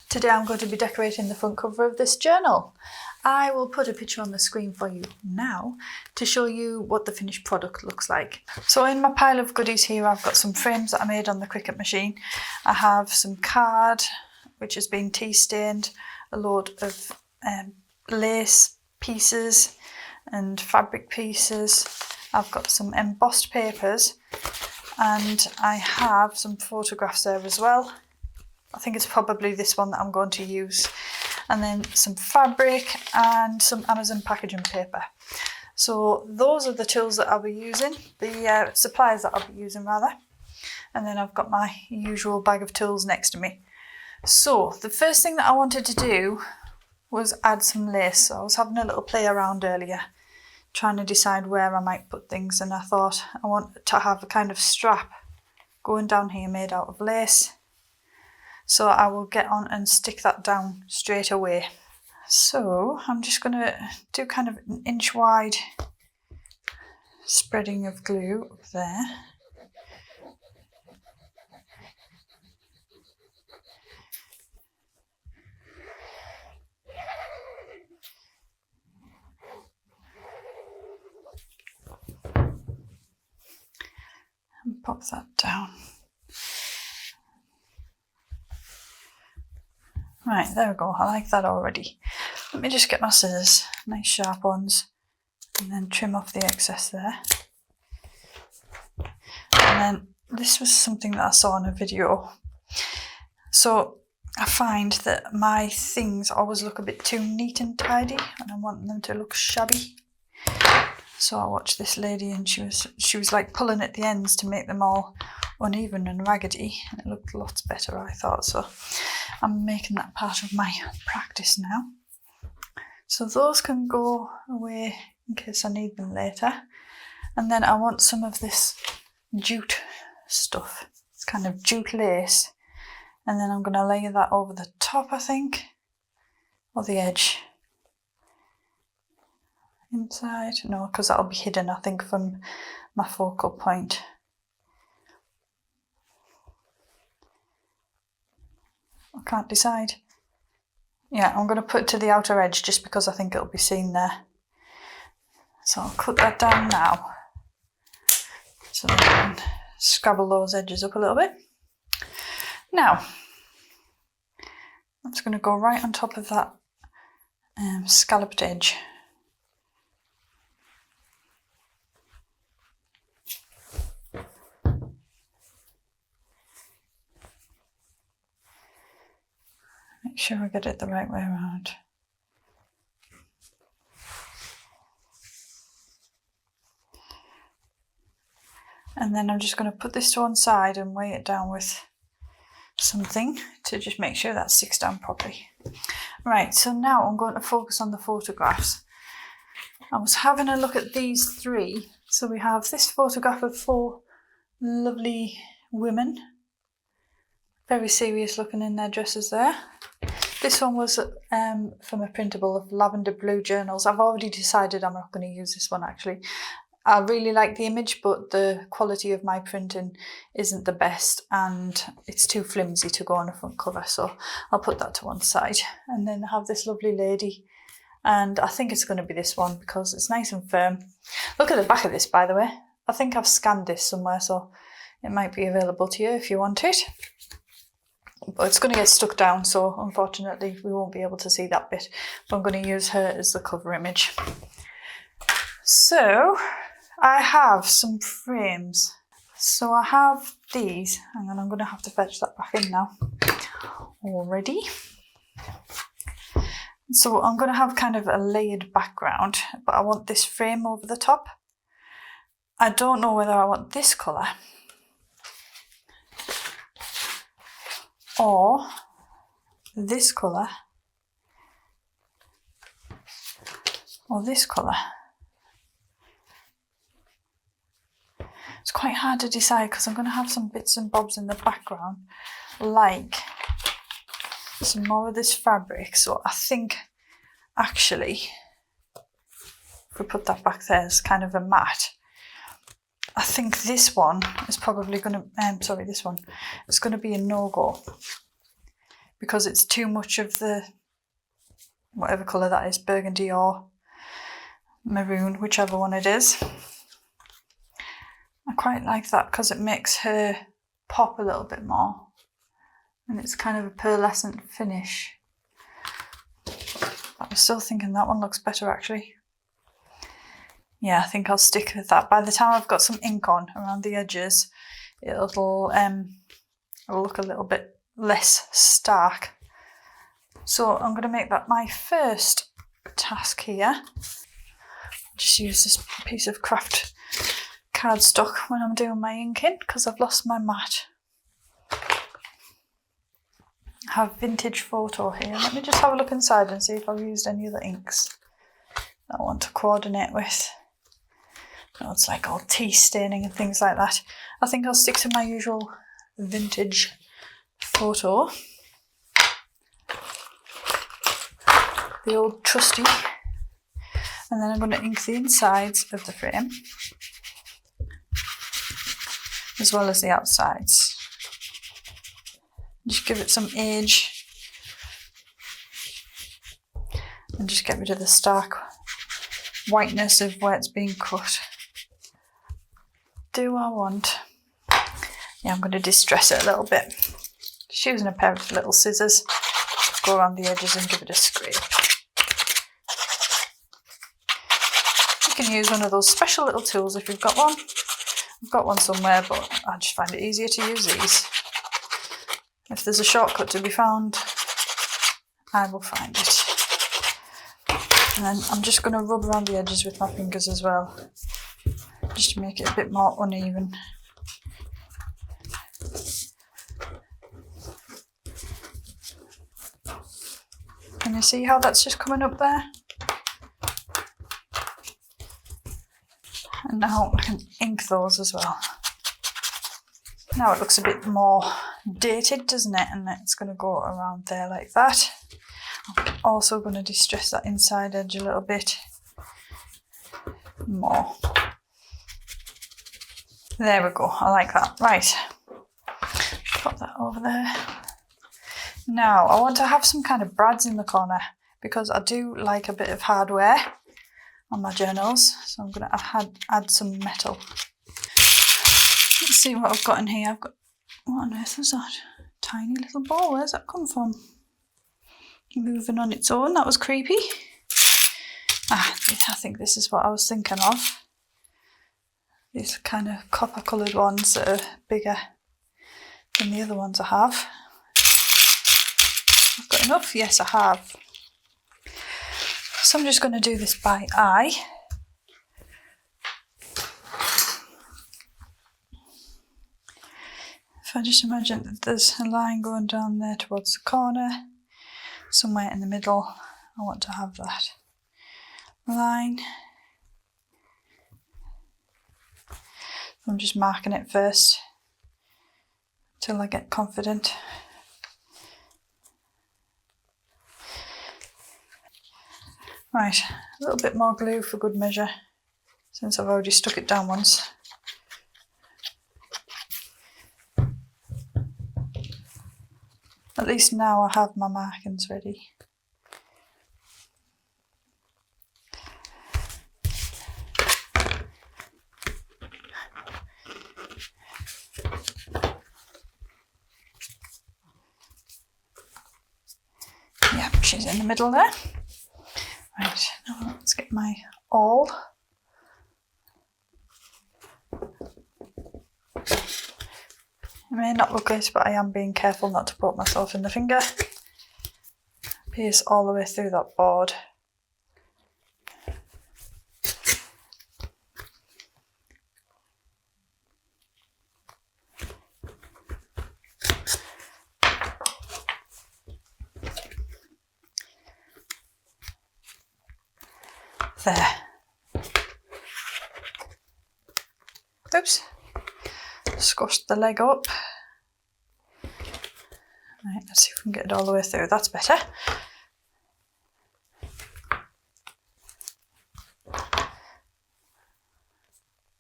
Today I'm going to be decorating the front cover of this journal. I will put a picture on the screen for you now to show you what the finished product looks like. So in my pile of goodies here, I've got some frames that I made on the Cricut machine. I have some card, which has been tea stained, a load of lace pieces and fabric pieces. I've got some embossed papers, and I have some photographs there as well. I think it's probably this one that I'm going to use. And then some fabric and some Amazon packaging paper. So those are the tools that I'll be using, the supplies that I'll be using rather. And then I've got my usual bag of tools next to me. So the first thing that I wanted to do was add some lace. So I was having a little play around earlier, trying to decide where I might put things, and I thought I want to have a kind of strap going down here made out of lace. So I will get on and stick that down straight away. So I'm just going to do kind of an inch wide spreading of glue up there. And pop that down. Right, there we go. I like that already. Let me just get my scissors, nice sharp ones, and then trim off the excess there. And then this was something that I saw in a video. So I find that my things always look a bit too neat and tidy, and I want them to look shabby. So I watched this lady, and she was like pulling at the ends to make them all uneven and raggedy, and it looked lots better, I thought. So I'm making that part of my practice now. So those can go away in case I need them later. And then I want some of this jute stuff. It's kind of jute lace. And then I'm going to lay that over the top, I think, or the edge. Inside? No, because that'll be hidden, I think, from my focal point. I can't decide. Yeah, I'm going to put it to the outer edge just because I think it'll be seen there. So I'll cut that down now, so that I can scrabble those edges up a little bit. Now, that's going to go right on top of that scalloped edge. Make sure I get it the right way around. And then I'm just going to put this to one side and weigh it down with something to just make sure that sticks down properly. Right, so now I'm going to focus on the photographs. I was having a look at these three. So we have this photograph of 4 lovely women, very serious looking in their dresses there. This one was from a printable of lavender blue journals. I've already decided I'm not going to use this one actually. I really like the image, but the quality of my printing isn't the best and it's too flimsy to go on a front cover, so I'll put that to one side. And then I have this lovely lady, and I think it's going to be this one because it's nice and firm. Look at the back of this, by the way. I think I've scanned this somewhere, so it might be available to you if you want it. But it's going to get stuck down, so unfortunately we won't be able to see that bit. But I'm going to use her as the cover image. So I have some frames. So I have these, and then I'm going to have to fetch that back in now already. So I'm going to have kind of a layered background, but I want this frame over the top. I don't know whether I want this colour or this colour or this colour. It's quite hard to decide because I'm going to have some bits and bobs in the background, like some more of this fabric. So I think actually, if we put that back there as kind of a mat, I think this one is probably going to, this one is going to be a no-go because it's too much of the, whatever colour that is, burgundy or maroon, whichever one it is. I quite like that because it makes her pop a little bit more, and it's kind of a pearlescent finish. But I'm still thinking that one looks better actually. Yeah, I think I'll stick with that. By the time I've got some ink on around the edges, it'll look a little bit less stark. So I'm going to make that my first task here. Just use this piece of craft cardstock when I'm doing my inking because I've lost my mat. I have Vintage Photo here. Let me just have a look inside and see if I've used any other inks that I want to coordinate with. No, it's like all tea staining and things like that. I think I'll stick to my usual Vintage Photo. The old trusty. And then I'm going to ink the insides of the frame as well as the outsides. Just give it some age and just get rid of the stark whiteness of where it's being cut. Do I want? Yeah, I'm going to distress it a little bit. Just using a pair of little scissors, go around the edges and give it a scrape. You can use one of those special little tools if you've got one. I've got one somewhere, but I just find it easier to use these. If there's a shortcut to be found, I will find it. And then I'm just going to rub around the edges with my fingers as well, just to make it a bit more uneven. Can you see how that's just coming up there? And now I can ink those as well. Now it looks a bit more dated, doesn't it? And it's going to go around there like that. I'm also going to distress that inside edge a little bit more. There we go, I like that. Right, put that over there. Now I want to have some kind of brads in the corner because I do like a bit of hardware on my journals, so I'm going to add some metal. Let's see what I've got in here. I've got, what on earth is that? Tiny little ball, where's that come from? Moving on its own, that was creepy. I think this is what I was thinking of. These kind of copper coloured ones that are bigger than the other ones I have. I've got enough? Yes, I have. So I'm just going to do this by eye. If I just imagine that there's a line going down there towards the corner, somewhere in the middle, I want to have that line. I'm just marking it first till I get confident. Right, a little bit more glue for good measure, since I've already stuck it down once. At least now I have my markings ready. Yeah, she's in the middle there. Right, now let's get my awl. It may not look it, but I am being careful not to poke myself in the finger. Pierce all the way through that board. There. Oops. Squashed the leg up. Right, let's see if we can get it all the way through. That's better.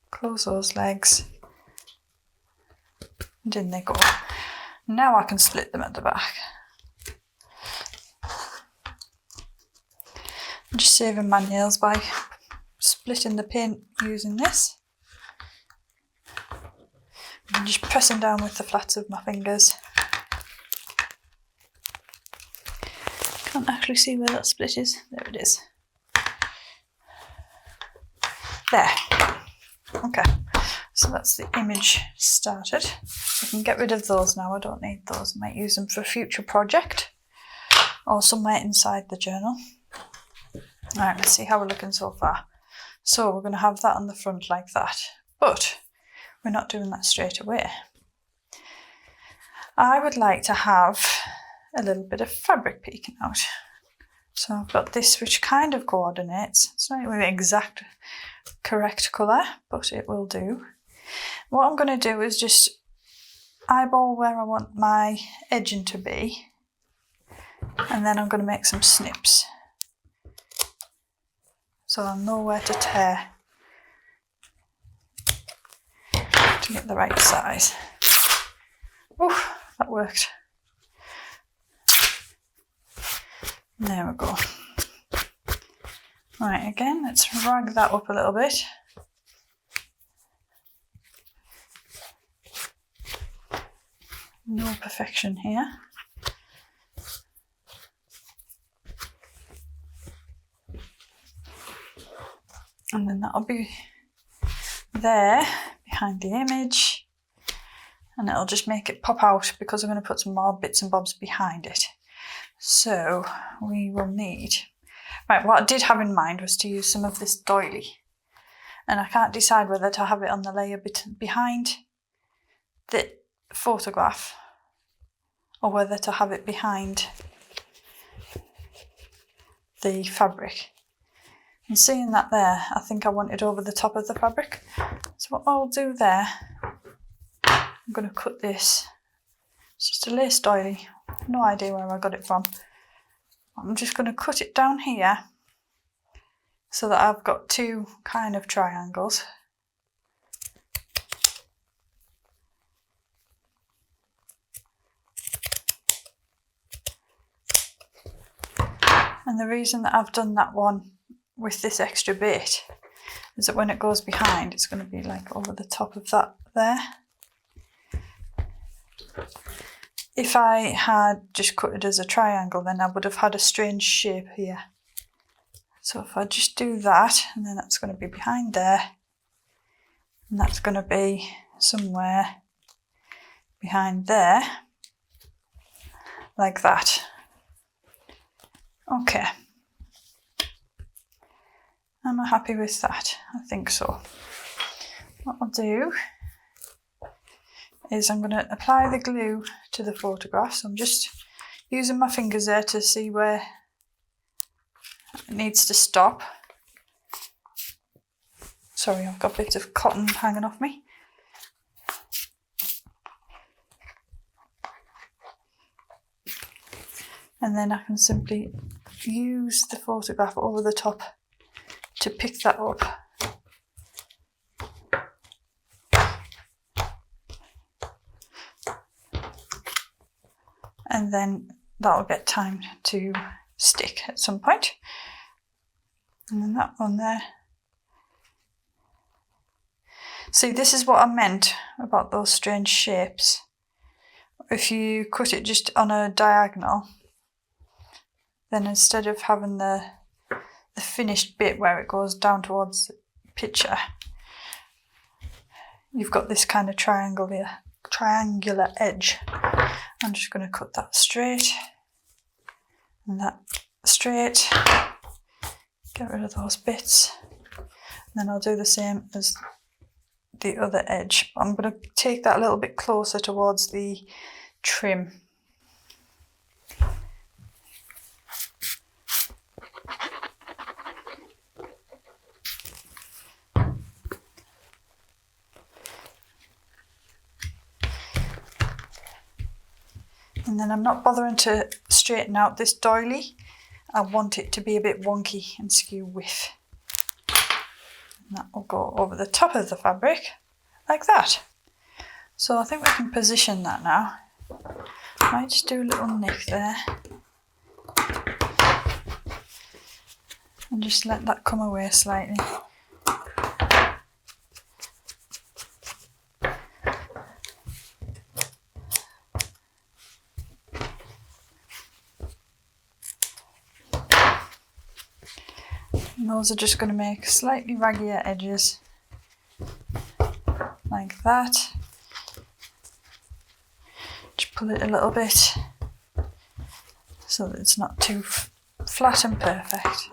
Close those legs. And in they go. Now I can split them at the back. just saving my nails by splitting the paint using this. And just pressing down with the flats of my fingers. Can't actually see where that split is. There it is. There. Okay, so that's the image started. I can get rid of those now. I don't need those. I might use them for a future project or somewhere inside the journal. Alright, let's see how we're looking so far. So we're going to have that on the front like that, but we're not doing that straight away. I would like to have a little bit of fabric peeking out. So I've got this which kind of coordinates. It's not really exact correct colour, but it will do. What I'm going to do is just eyeball where I want my edging to be, and then I'm going to make some snips. So I'll know where to tear to get the right size. Oh, that worked. There we go. Right, again, let's rag that up a little bit. No perfection here. And then that'll be there behind the image, and it'll just make it pop out because I'm going to put some more bits and bobs behind it. So we will need, right, what I did have in mind was to use some of this doily, and I can't decide whether to have it on the layer behind the photograph or whether to have it behind the fabric. And seeing that there, I think I want it over the top of the fabric. So what I'll do there, I'm going to cut this. It's just a lace doily. No idea where I got it from. I'm just going to cut it down here so that I've got two kind of triangles. And the reason that I've done that one with this extra bit is that when it goes behind, it's going to be like over the top of that there. If I had just cut it as a triangle, then I would have had a strange shape here. So if I just do that, and then that's going to be behind there, and that's going to be somewhere behind there, like that. Okay. Am I happy with that? I think so. What I'll do is I'm going to apply the glue to the photograph. So I'm just using my fingers there to see where it needs to stop. Sorry, I've got bits of cotton hanging off me. And then I can simply use the photograph over the top to pick that up. And then that'll get time to stick at some point. And then that one there. See, this is what I meant about those strange shapes. If you cut it just on a diagonal, then instead of having the finished bit where it goes down towards the picture, you've got this kind of triangular edge. I'm just going to cut that straight and that straight, get rid of those bits, and then I'll do the same as the other edge. I'm going to take that a little bit closer towards the trim. And then I'm not bothering to straighten out this doily. I want it to be a bit wonky and skew with. And that will go over the top of the fabric like that. So I think we can position that now. I might just do a little nick there. and just let that come away slightly. And those are just going to make slightly raggier edges, like that. Just pull it a little bit so that it's not too flat and perfect.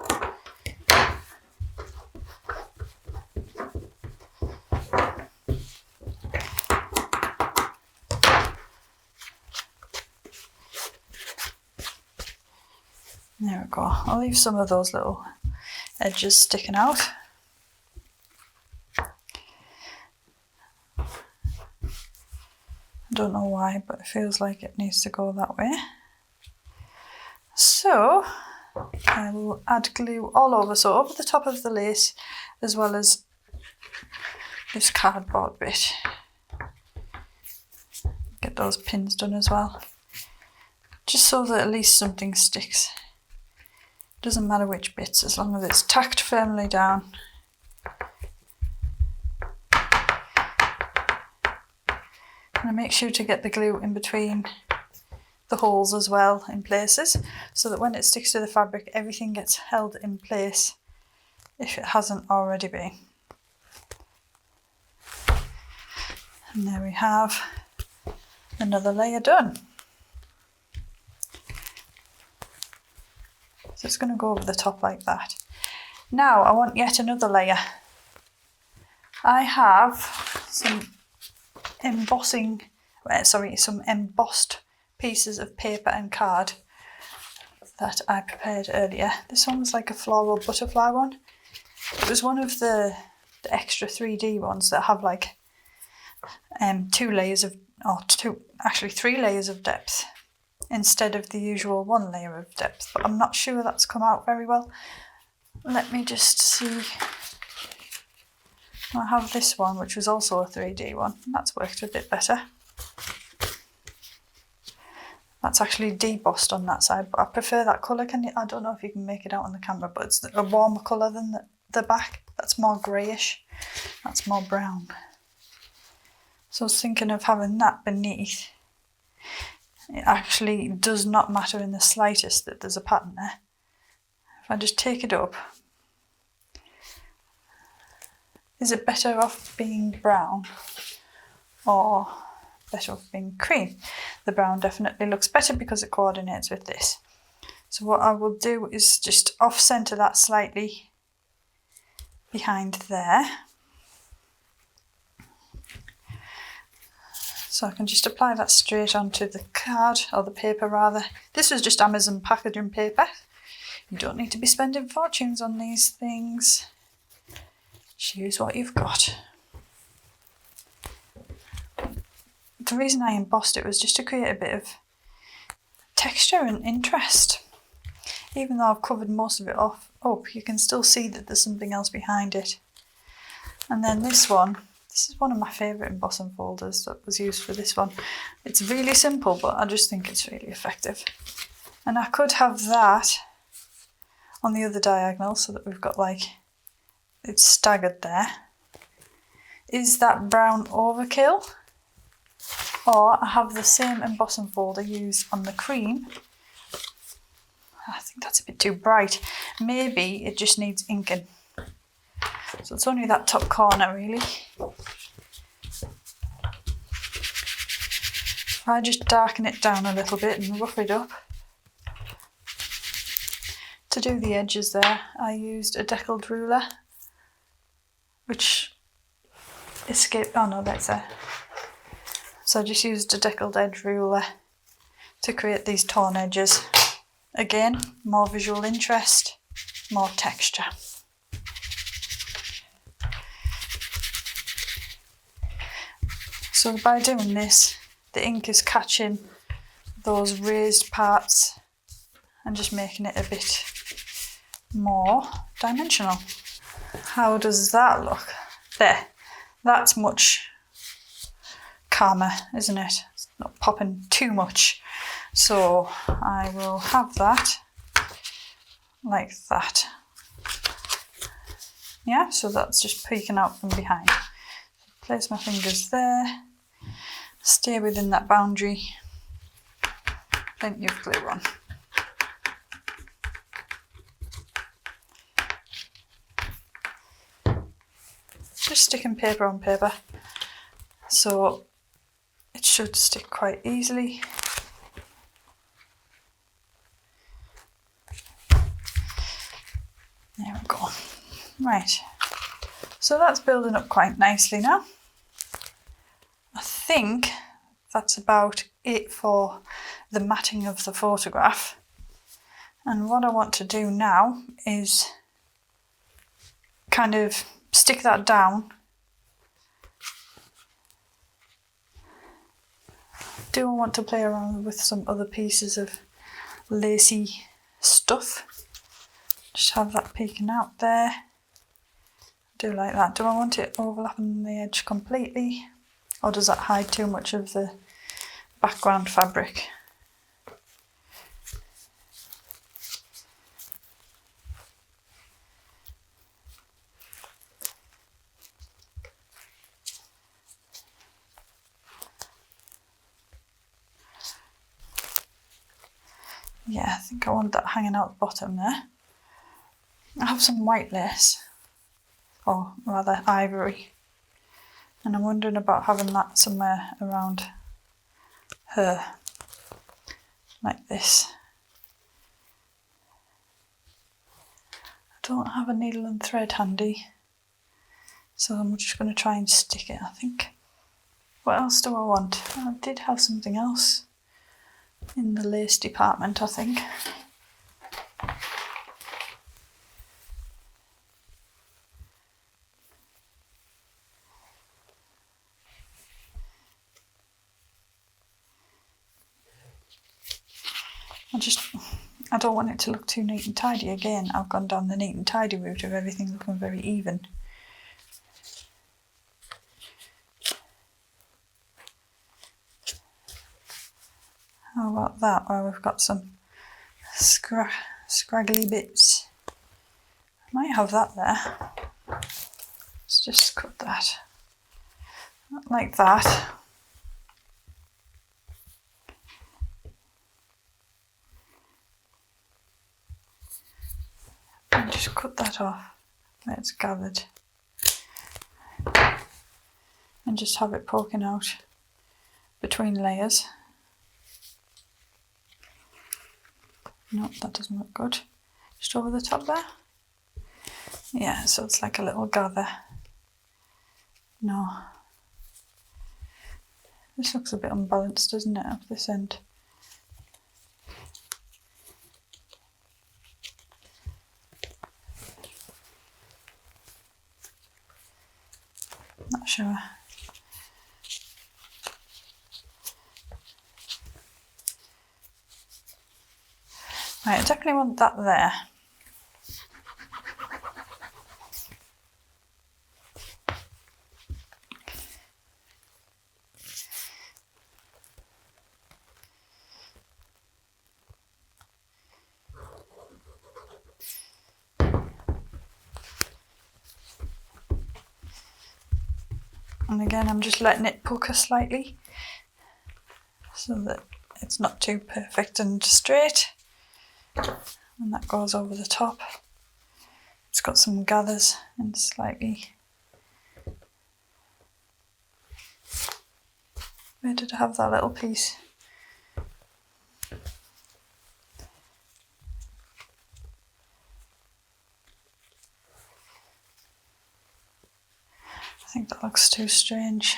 There we go. I'll leave some of those little edges sticking out. I don't know why, but it feels like it needs to go that way. So I will add glue all over, so over the top of the lace as well as this cardboard bit. Get those pins done as well, just so that at least something sticks. Doesn't matter which bits, as long as it's tacked firmly down. And make sure to get the glue in between the holes as well in places, so that when it sticks to the fabric, everything gets held in place if it hasn't already been. And there we have another layer done. So it's going to go over the top like that. Now I want yet another layer. I have some some embossed pieces of paper and card that I prepared earlier. This one was like a floral butterfly one. It was one of the extra 3D ones that have like 3 layers of depth instead of the usual 1 layer of depth, but I'm not sure that's come out very well. Let me just see. I have this one, which was also a 3D one, and that's worked a bit better. That's actually debossed on that side, but I prefer that colour. I don't know if you can make it out on the camera, but it's a warmer colour than the back. That's more greyish, that's more brown. So I was thinking of having that beneath. It actually does not matter in the slightest that there's a pattern there. If I just take it up, is it better off being brown or better off being cream? The brown definitely looks better because it coordinates with this. So what I will do is just off centre that slightly behind there. So I can just apply that straight onto the card, or the paper rather. This was just Amazon packaging paper. You don't need to be spending fortunes on these things. Choose what you've got. The reason I embossed it was just to create a bit of texture and interest. Even though I've covered most of it up, you can still see that there's something else behind it. And then this one. This is one of my favourite embossing folders that was used for this one. It's really simple, but I just think it's really effective. And I could have that on the other diagonal so that we've got like, it's staggered there. Is that brown overkill? Or I have the same embossing folder used on the cream. I think that's a bit too bright. Maybe it just needs inking. So it's only that top corner really. If I just darken it down a little bit and rough it up. To do the edges there, I used a deckled ruler, which escaped, oh no, that's there. So I just used a deckled edge ruler to create these torn edges. Again, more visual interest, more texture. So by doing this, the ink is catching those raised parts and just making it a bit more dimensional. How does that look? There, that's much calmer, isn't it? It's not popping too much. So I will have that like that. Yeah, so that's just peeking out from behind. Place my fingers there, stay within that boundary, plenty of glue on. Just sticking paper on paper, so it should stick quite easily. There we go. Right, so that's building up quite nicely now. I think that's about it for the matting of the photograph. And what I want to do now is kind of stick that down. Do I want to play around with some other pieces of lacy stuff? Just have that peeking out there. Do like that. Do I want it overlapping the edge completely? Or does that hide too much of the background fabric? Yeah, I think I want that hanging out the bottom there. I have some white lace, or rather ivory, and I'm wondering about having that somewhere around her, like this. I don't have a needle and thread handy, so I'm just going to try and stick it, I think. What else do I want? I did have something else in the lace department, I think. I don't want it to look too neat and tidy again. I've gone down the neat and tidy route of everything looking very even. How about that, where we've got some scraggly bits? I might have that there. Let's just cut that. Not like that. And just cut that off where it's gathered. And just have it poking out between layers. Nope, that doesn't look good. Just over the top there. Yeah, so it's like a little gather. No. This looks a bit unbalanced, doesn't it, up this end? Not sure. Right, I definitely want that there. And again, I'm just letting it pucker slightly so that it's not too perfect and straight. And that goes over the top. It's got some gathers and slightly. Where did I have that little piece? I think that looks too strange.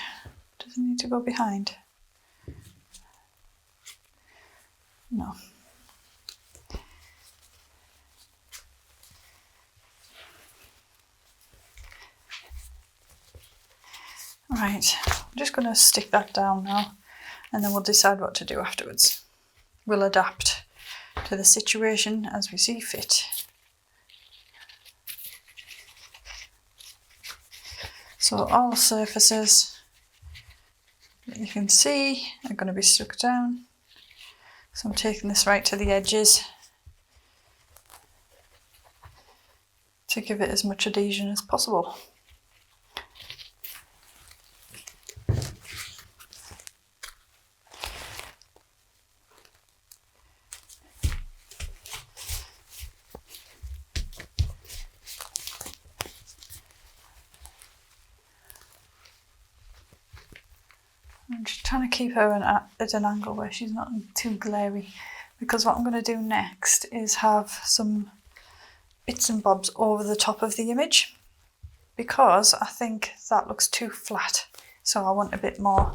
Does it need to go behind? No. Right, I'm just going to stick that down now, and then we'll decide what to do afterwards. We'll adapt to the situation as we see fit. So all surfaces that you can see are going to be stuck down. So I'm taking this right to the edges to give it as much adhesion as possible. I'm just trying to keep her at an angle where she's not too glary, because what I'm going to do next is have some bits and bobs over the top of the image, because I think that looks too flat. So I want a bit more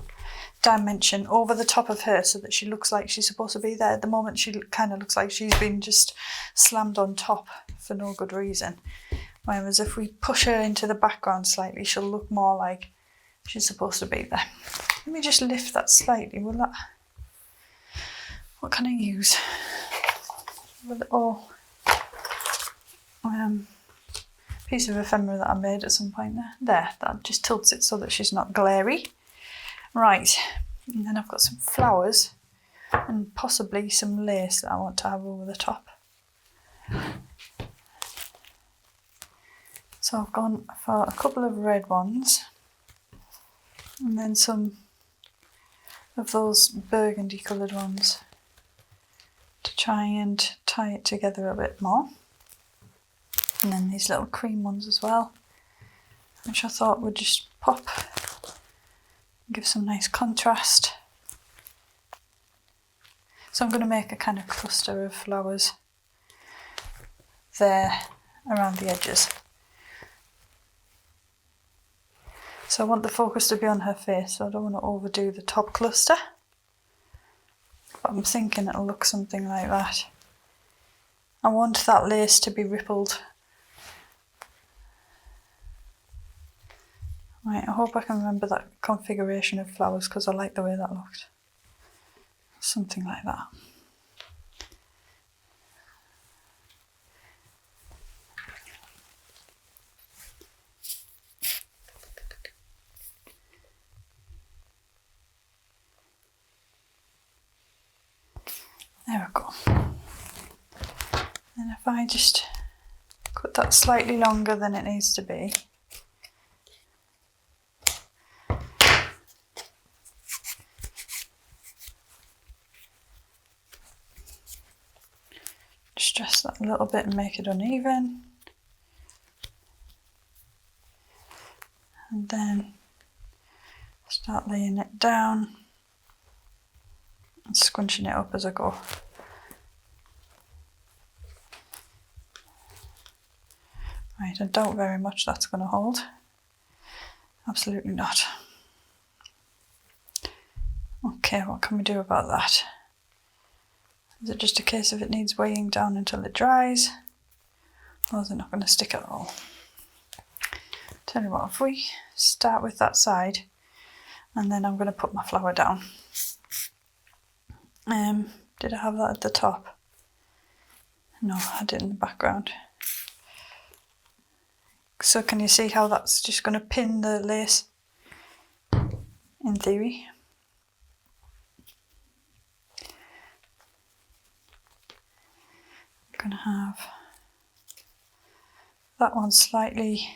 dimension over the top of her so that she looks like she's supposed to be there. At the moment she kind of looks like she's been just slammed on top for no good reason. Whereas if we push her into the background slightly, she'll look more like she's supposed to be there. Let me just lift that slightly, will that? What can I use? A little piece of ephemera that I made at some point there. There, that just tilts it so that she's not glary. Right, and then I've got some flowers and possibly some lace that I want to have over the top. So I've gone for a couple of red ones and then some of those burgundy coloured ones to try and tie it together a bit more. And then these little cream ones as well, which I thought would just pop, give some nice contrast. So I'm going to make a kind of cluster of flowers there around the edges. So I want the focus to be on her face, so I don't want to overdo the top cluster. But I'm thinking it'll look something like that. I want that lace to be rippled. Right, I hope I can remember that configuration of flowers because I like the way that looked. Something like that. There we go. And if I just cut that slightly longer than it needs to be. Stress that a little bit and make it uneven. And then start laying it down and scrunching it up as I go. Right, I doubt very much that's going to hold. Absolutely not. Okay, what can we do about that? Is it just a case of it needs weighing down until it dries? Or is it not going to stick at all? Tell you what, if we start with that side and then I'm going to put my flower down. Did I have that at the top? No, I had it in the background. So can you see how that's just going to pin the lace? In theory. I'm going to have that one slightly,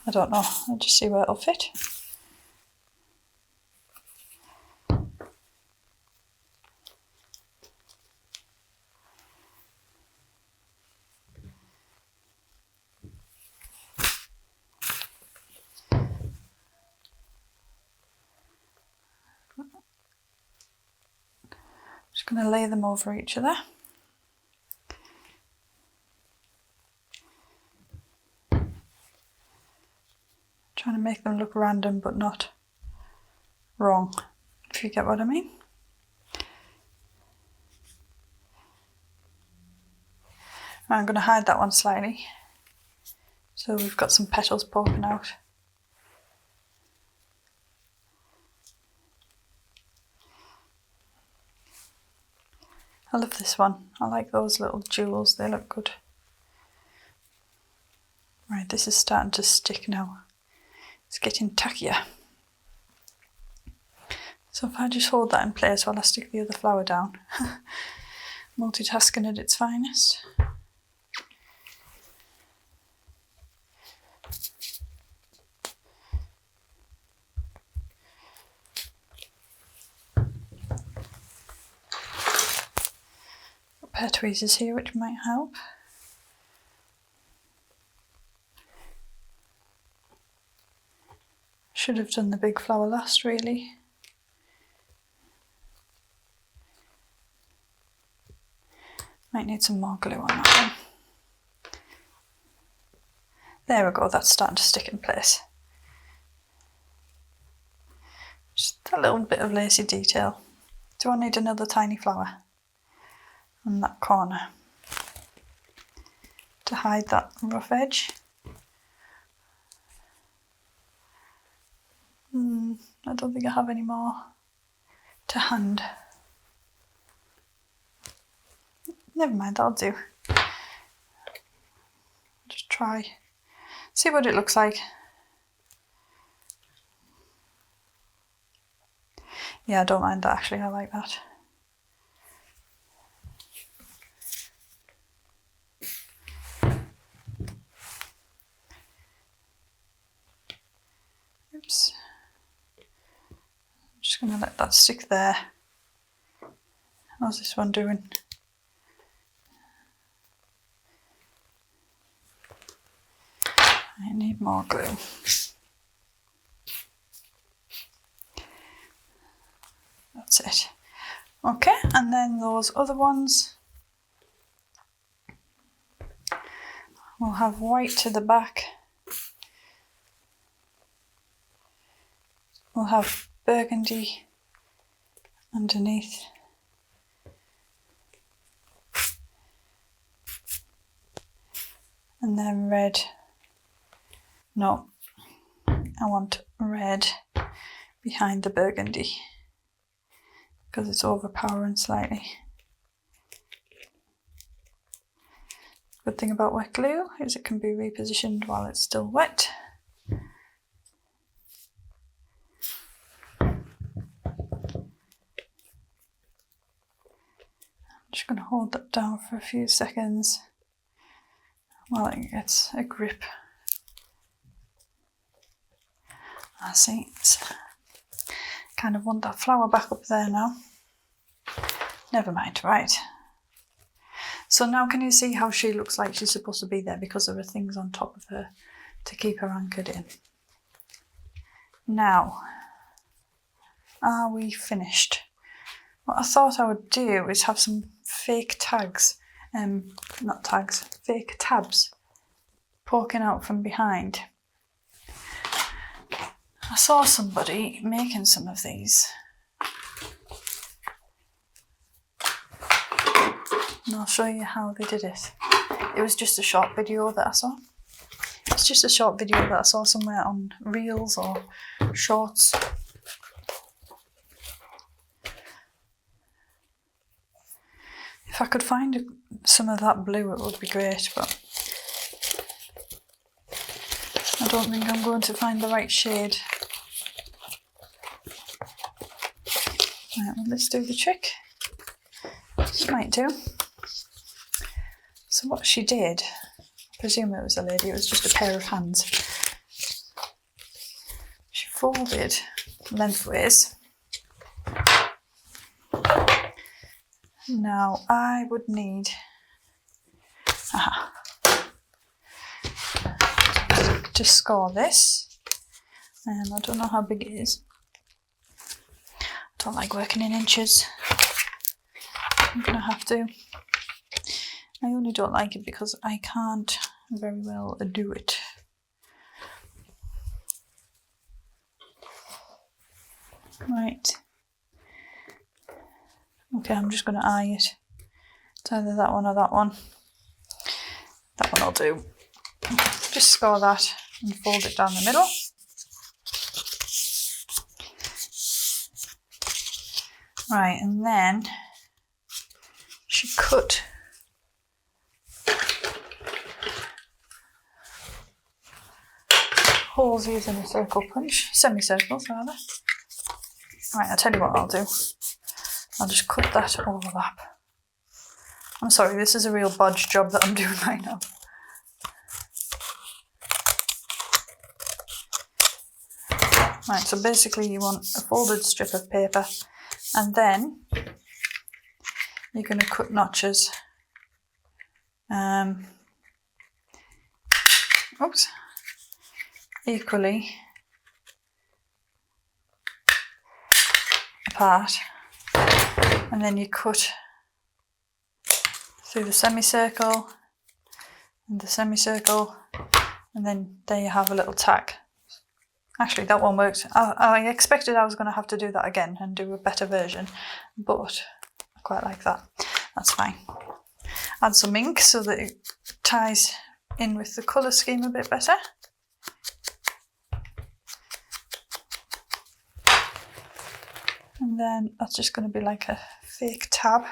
I don't know, I'll just see where it'll fit. Just going to lay them over each other. Trying to make them look random but not wrong, if you get what I mean. I'm going to hide that one slightly so we've got some petals poking out. I love this one. I like those little jewels, they look good. Right, this is starting to stick now. It's getting tackier. So if I just hold that in place while I stick the other flower down, Multitasking at its finest. Pair tweezers here which might help. Should have done the big flower last really. Might need some more glue on that one. There we go, that's starting to stick in place. Just a little bit of lacy detail. Do I need another tiny flower on that corner to hide that rough edge? I don't think I have any more to hand. Never mind, that'll do. Just try, see what it looks like. Yeah, I don't mind that actually, I like that. Oops. I'm just going to let that stick there. How's this one doing? I need more glue. That's it. Okay, and then those other ones will have white to the back. We'll have burgundy underneath. And then red. No, I want red behind the burgundy because it's overpowering slightly. Good thing about wet glue is it can be repositioned while it's still wet. I'm just going to hold that down for a few seconds while it gets a grip. I see, it's kind of want that flower back up there now. Never mind, right. So now can you see how she looks like she's supposed to be there because there are things on top of her to keep her anchored in. Now, are we finished? What I thought I would do is have some fake tags, not tags, fake tabs poking out from behind. I saw somebody making some of these. And I'll show you how they did it. It was just a short video that I saw. It's just a short video that I saw somewhere on Reels or Shorts. If I could find some of that blue, it would be great, but I don't think I'm going to find the right shade. Right, well, let's do the trick. This might do. So what she did, I presume it was a lady, it was just a pair of hands. She folded lengthways. Now I would need to score this. I don't know how big it is. I don't like working in inches. I'm gonna have to. I only don't like it because I can't very well do it. Right. Okay, I'm just gonna eye it. It's either that one or that one. That one will do. Just score that and fold it down the middle. Right, and then she cut holes using a circle punch, semicircles rather. Right, I'll tell you what I'll do. I'll just cut that overlap I'm sorry, this is a real bodge job that I'm doing right now. Right, so basically you want a folded strip of paper, and then you're going to cut notches. Equally apart, and then you cut through the semicircle and the semicircle, and then there you have a little tack. Actually, that one worked. I expected I was going to have to do that again and do a better version, but I quite like that. That's fine. Add some ink so that it ties in with the colour scheme a bit better. And then that's just going to be like a fake tab.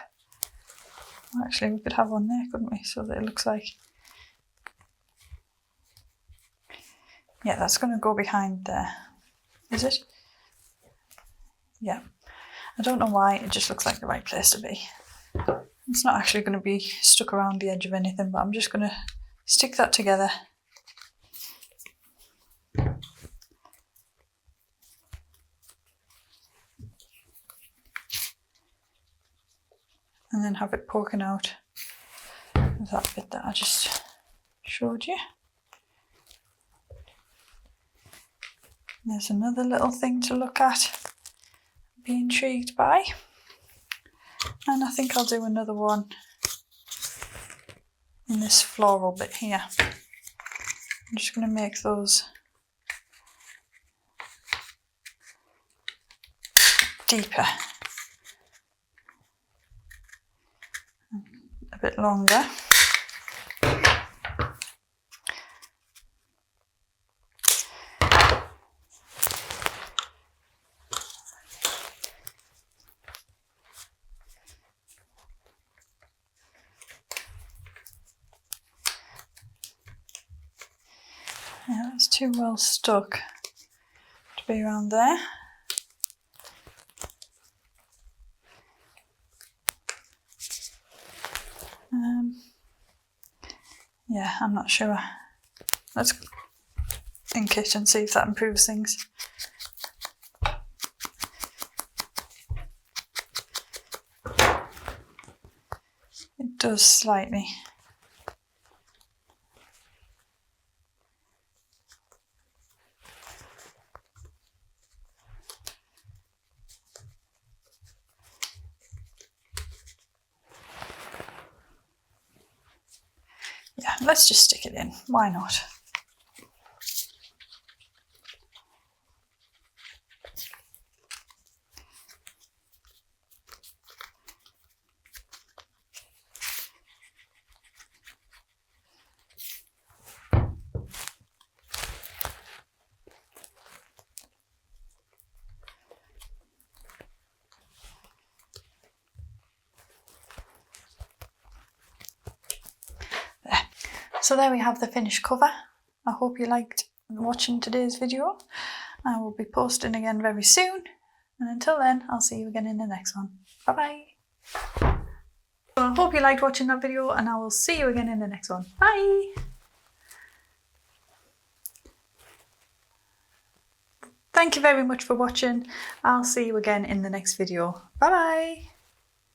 Well, actually, we could have one there, couldn't we? So that it looks like... Yeah, that's going to go behind there. Is it? Yeah. I don't know why, it just looks like the right place to be. It's not actually going to be stuck around the edge of anything, but I'm just going to stick that together. And then have it poking out of that bit that I just showed you. There's another little thing to look at, be intrigued by. And I think I'll do another one in this floral bit here. I'm just going to make those deeper. A bit longer. Yeah, that's too well stuck to be around there. Yeah, I'm not sure. Let's ink it and see if that improves things. It does slightly. Yeah, let's just stick it in. Why not? So there we have the finished cover. I hope you liked watching today's video. I will be posting again very soon. And until then, I'll see you again in the next one. Bye bye. So I hope you liked watching that video, and I will see you again in the next one. Bye. Thank you very much for watching. I'll see you again in the next video. Bye bye.